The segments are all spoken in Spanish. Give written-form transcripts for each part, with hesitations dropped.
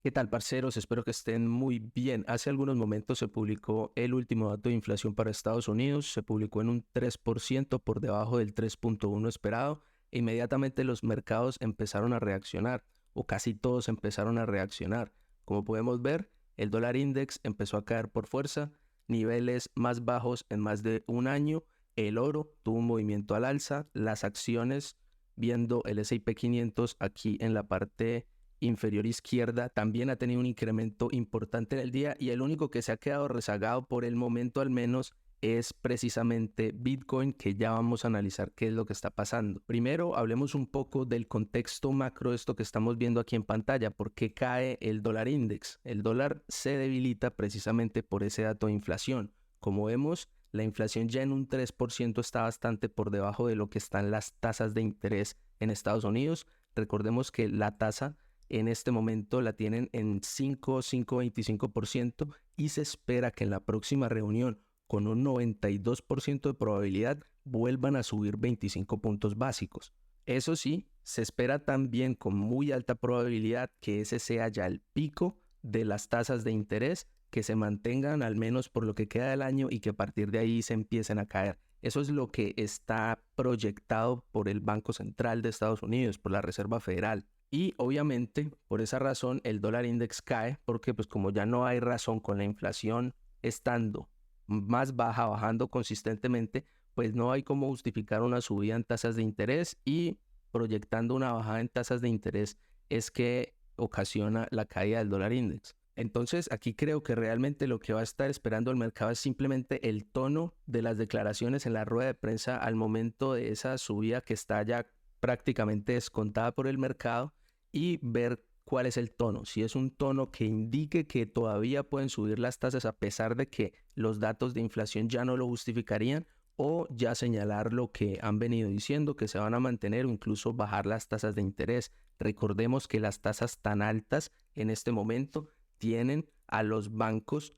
¿Qué tal, parceros? Espero que estén muy bien. Hace algunos momentos se publicó el último dato de inflación para Estados Unidos. Se publicó en un 3% por debajo del 3,1 esperado. E inmediatamente los mercados empezaron a reaccionar, o casi todos empezaron a reaccionar. Como podemos ver, el dólar index empezó a caer por fuerza, niveles más bajos en más de un año. El oro tuvo un movimiento al alza. Las acciones, viendo el S&P 500 aquí en la parte inferior izquierda, también ha tenido un incremento importante en el día, y el único que se ha quedado rezagado por el momento al menos es precisamente Bitcoin, que ya vamos a analizar qué es lo que está pasando. Primero, hablemos un poco del contexto macro de esto que estamos viendo aquí en pantalla. ¿Por qué cae el dólar index? El dólar se debilita precisamente por ese dato de inflación. Como vemos, la inflación ya en un 3% está bastante por debajo de lo que están las tasas de interés en Estados Unidos. Recordemos que la tasa en este momento la tienen en 5,25%, y se espera que en la próxima reunión, con un 92% de probabilidad, vuelvan a subir 25 puntos básicos. Eso sí, se espera también con muy alta probabilidad que ese sea ya el pico de las tasas de interés, que se mantengan al menos por lo que queda del año y que a partir de ahí se empiecen a caer. Eso es lo que está proyectado por el Banco Central de Estados Unidos, por la Reserva Federal. Y obviamente, por esa razón, el dólar index cae, porque pues como ya no hay razón con la inflación estando más baja, bajando consistentemente, pues no hay cómo justificar una subida en tasas de interés, y proyectando una bajada en tasas de interés es que ocasiona la caída del dólar index. Entonces, aquí creo que realmente lo que va a estar esperando el mercado es simplemente el tono de las declaraciones en la rueda de prensa al momento de esa subida que está ya prácticamente descontada por el mercado, y ver cuál es el tono. Si es un tono que indique que todavía pueden subir las tasas a pesar de que los datos de inflación ya no lo justificarían, o ya señalar lo que han venido diciendo, que se van a mantener o incluso bajar las tasas de interés. Recordemos que las tasas tan altas en este momento tienen a los bancos,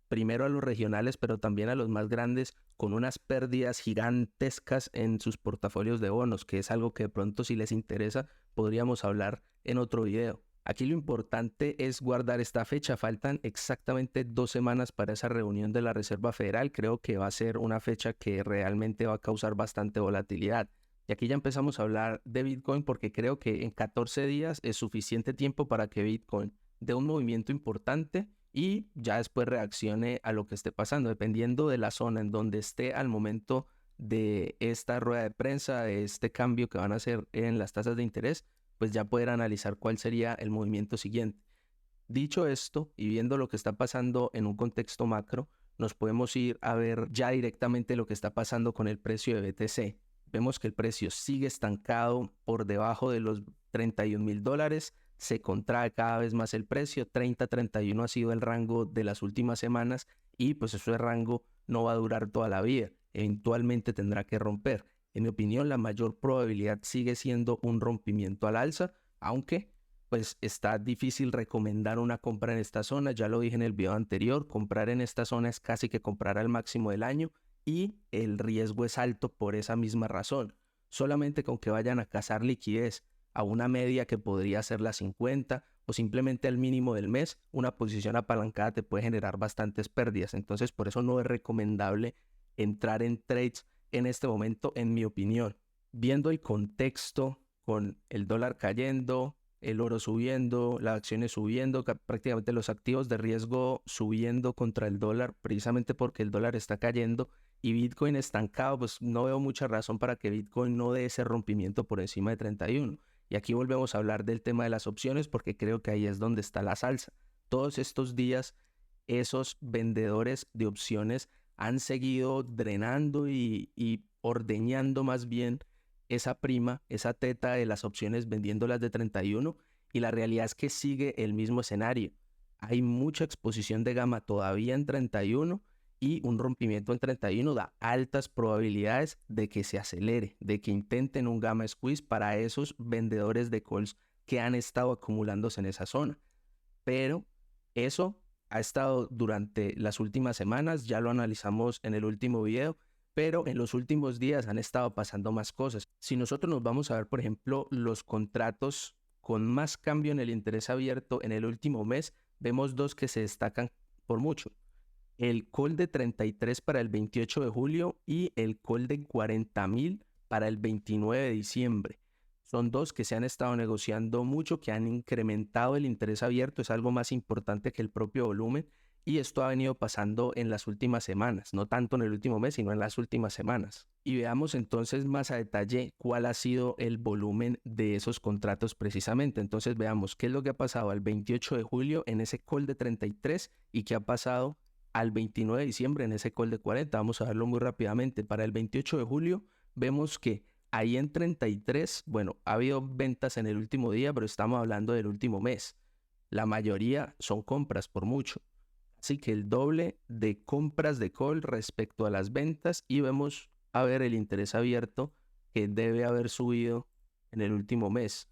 primero a los regionales, pero también a los más grandes, con unas pérdidas gigantescas en sus portafolios de bonos, que es algo que de pronto, si les interesa, podríamos hablar en otro video. Aquí lo importante es guardar esta fecha. Faltan exactamente 2 semanas para esa reunión de la Reserva Federal. Creo que va a ser una fecha que realmente va a causar bastante volatilidad. Y aquí ya empezamos a hablar de Bitcoin, porque creo que en 14 días es suficiente tiempo para que Bitcoin dé un movimiento importante y ya después reaccione a lo que esté pasando, dependiendo de la zona en donde esté al momento de esta rueda de prensa, de este cambio que van a hacer en las tasas de interés, pues ya poder analizar cuál sería el movimiento siguiente. Dicho esto, y viendo lo que está pasando en un contexto macro, nos podemos ir a ver ya directamente lo que está pasando con el precio de BTC. Vemos que el precio sigue estancado por debajo de los $31,000, se contrae cada vez más el precio. 30-31 ha sido el rango de las últimas semanas, y pues ese rango no va a durar toda la vida, eventualmente tendrá que romper. En mi opinión, la mayor probabilidad sigue siendo un rompimiento al alza, aunque pues está difícil recomendar una compra en esta zona. Ya lo dije en el video anterior, comprar en esta zona es casi que comprar al máximo del año, y el riesgo es alto por esa misma razón. Solamente con que vayan a cazar liquidez a una media que podría ser la 50 o simplemente al mínimo del mes, una posición apalancada te puede generar bastantes pérdidas. Entonces, por eso no es recomendable entrar en trades en este momento, en mi opinión. Viendo el contexto, con el dólar cayendo, el oro subiendo, las acciones subiendo, prácticamente los activos de riesgo subiendo contra el dólar, precisamente porque el dólar está cayendo, y Bitcoin estancado, pues no veo mucha razón para que Bitcoin no dé ese rompimiento por encima de 31. Y aquí volvemos a hablar del tema de las opciones, porque creo que ahí es donde está la salsa. Todos estos días, esos vendedores de opciones han seguido drenando y ordeñando más bien esa prima, esa teta de las opciones, vendiéndolas de 31, y la realidad es que sigue el mismo escenario. Hay mucha exposición de gama todavía en 31, y un rompimiento en 31 da altas probabilidades de que se acelere, de que intenten un gamma squeeze para esos vendedores de calls que han estado acumulándose en esa zona. Pero eso ha estado durante las últimas semanas, ya lo analizamos en el último video, pero en los últimos días han estado pasando más cosas. Si nosotros nos vamos a ver, por ejemplo, los contratos con más cambio en el interés abierto en el último mes, vemos dos que se destacan por mucho. El call de 33 para el 28 de julio y el call de 40.000 para el 29 de diciembre. Son dos que se han estado negociando mucho, que han incrementado el interés abierto, es algo más importante que el propio volumen, y esto ha venido pasando en las últimas semanas, no tanto en el último mes, sino en las últimas semanas. Y veamos entonces más a detalle cuál ha sido el volumen de esos contratos precisamente. Entonces veamos qué es lo que ha pasado al 28 de julio en ese call de 33 y qué ha pasado al 29 de diciembre en ese call de 40. Vamos a verlo muy rápidamente. Para el 28 de julio vemos que ahí en 33, bueno, ha habido ventas en el último día, pero estamos hablando del último mes. La mayoría son compras por mucho. Así que el doble de compras de call respecto a las ventas, y vemos a ver el interés abierto que debe haber subido en el último mes.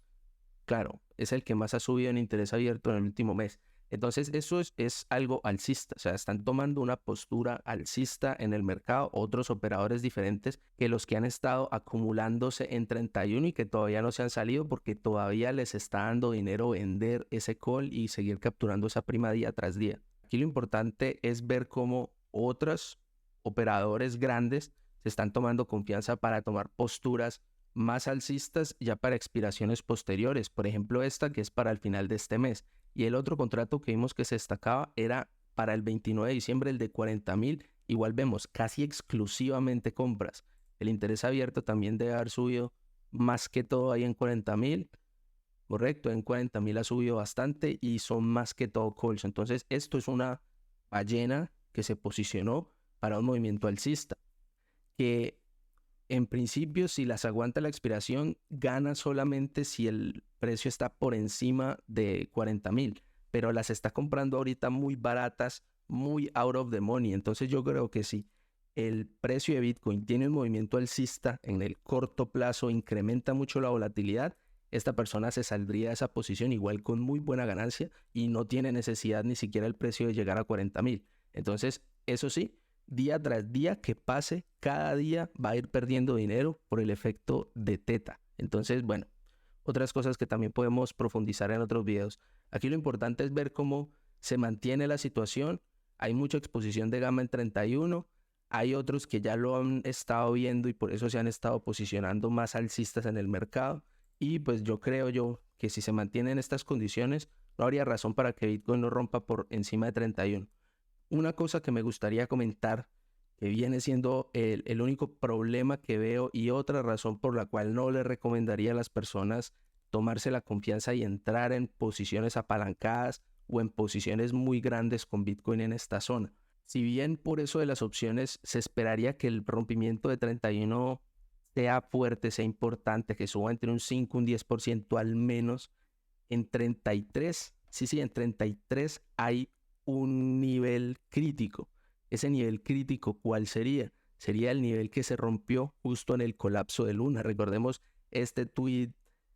Claro, es el que más ha subido en interés abierto en el último mes. Entonces eso es algo alcista, o sea, están tomando una postura alcista en el mercado, otros operadores diferentes que los que han estado acumulándose en 31 y que todavía no se han salido porque todavía les está dando dinero vender ese call y seguir capturando esa prima día tras día. Aquí lo importante es ver cómo otros operadores grandes se están tomando confianza para tomar posturas más alcistas ya para expiraciones posteriores. Por ejemplo, esta que es para el final de este mes. Y el otro contrato que vimos que se destacaba era para el 29 de diciembre, el de 40.000. Igual vemos casi exclusivamente compras. El interés abierto también debe haber subido más que todo ahí en 40.000. Correcto, en 40.000 ha subido bastante y son más que todo calls. Entonces, esto es una ballena que se posicionó para un movimiento alcista, que en principio, si las aguanta la expiración, gana solamente si el precio está por encima de 40.000, pero las está comprando ahorita muy baratas, muy out of the money. Entonces yo creo que si el precio de Bitcoin tiene un movimiento alcista en el corto plazo, incrementa mucho la volatilidad, esta persona se saldría de esa posición igual con muy buena ganancia y no tiene necesidad ni siquiera el precio de llegar a 40.000. Entonces, eso sí, día tras día que pase, cada día va a ir perdiendo dinero por el efecto de teta. Entonces, bueno, otras cosas que también podemos profundizar en otros videos. Aquí lo importante es ver cómo se mantiene la situación. Hay mucha exposición de gamma en 31. Hay otros que ya lo han estado viendo y por eso se han estado posicionando más alcistas en el mercado. Y pues yo creo que si se mantienen estas condiciones, no habría razón para que Bitcoin no rompa por encima de 31. Una cosa que me gustaría comentar, que viene siendo el único problema que veo y otra razón por la cual no le recomendaría a las personas tomarse la confianza y entrar en posiciones apalancadas o en posiciones muy grandes con Bitcoin en esta zona. Si bien por eso de las opciones se esperaría que el rompimiento de 31 sea fuerte, sea importante, que suba entre un 5 y un 10% al menos, en 33, en 33 hay un nivel crítico. Ese nivel crítico, ¿cuál sería? Sería el nivel que se rompió justo en el colapso de Luna. Recordemos este tweet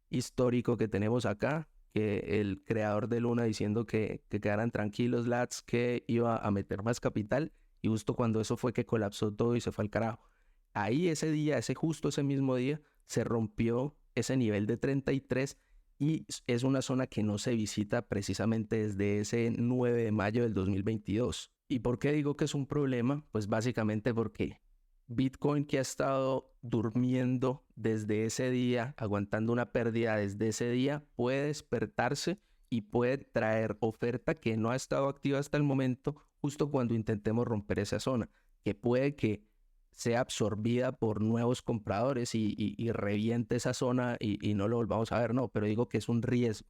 histórico que tenemos acá, que el creador de Luna diciendo que quedaran tranquilos, lads, que iba a meter más capital, y justo cuando eso fue que colapsó todo y se fue al carajo. Ahí ese día, justo ese mismo día, se rompió ese nivel de 33 y es una zona que no se visita precisamente desde ese 9 de mayo del 2022. ¿Y por qué digo que es un problema? Pues básicamente porque Bitcoin, que ha estado durmiendo desde ese día, aguantando una pérdida desde ese día, puede despertarse y puede traer oferta que no ha estado activa hasta el momento, justo cuando intentemos romper esa zona, que puede que sea absorbida por nuevos compradores y reviente esa zona y no lo volvamos a ver. No, pero digo que es un riesgo.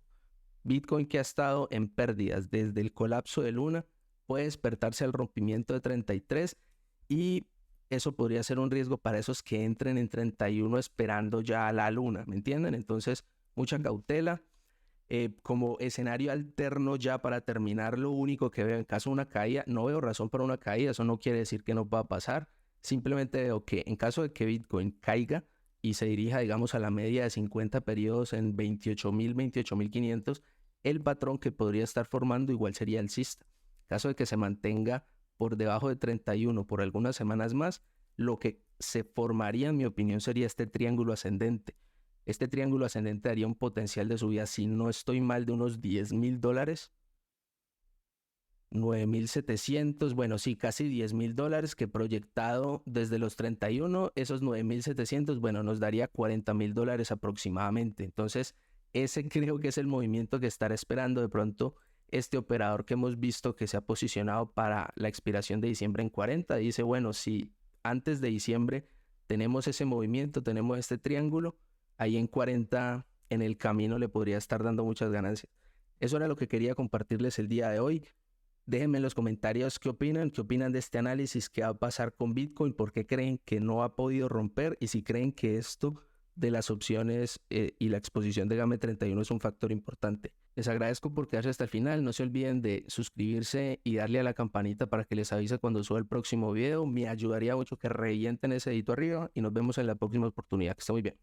Bitcoin, que ha estado en pérdidas desde el colapso de Luna, puede despertarse al rompimiento de 33 y eso podría ser un riesgo para esos que entren en 31 esperando ya a la Luna, ¿me entienden? Entonces, mucha cautela. Como escenario alterno ya para terminar, lo único que veo en caso de una caída, no veo razón para una caída, eso no quiere decir que no va a pasar, simplemente veo que en caso de que Bitcoin caiga y se dirija, digamos, a la media de 50 periodos en 28.000, 28.500, el patrón que podría estar formando igual sería alcista. En caso de que se mantenga por debajo de 31 por algunas semanas más, lo que se formaría, en mi opinión, sería este triángulo ascendente. Este triángulo ascendente daría un potencial de subida, si no estoy mal, de unos $10,000. 9,700, bueno, sí, casi $10,000, que proyectado desde los 31, esos 9,700, bueno, nos daría $40,000 aproximadamente. Entonces, ese creo que es el movimiento que estará esperando de pronto este operador que hemos visto que se ha posicionado para la expiración de diciembre en 40. Dice, bueno, si antes de diciembre tenemos ese movimiento, tenemos este triángulo, ahí en 40 en el camino le podría estar dando muchas ganancias. Eso era lo que quería compartirles el día de hoy. Déjenme en los comentarios qué opinan de este análisis, qué va a pasar con Bitcoin, por qué creen que no ha podido romper y si creen que esto de las opciones y la exposición de GAME 31 es un factor importante. Les agradezco por quedarse hasta el final. No se olviden de suscribirse y darle a la campanita para que les avise cuando suba el próximo video. Me ayudaría mucho que revienten ese dedito arriba y nos vemos en la próxima oportunidad. Que esté muy bien.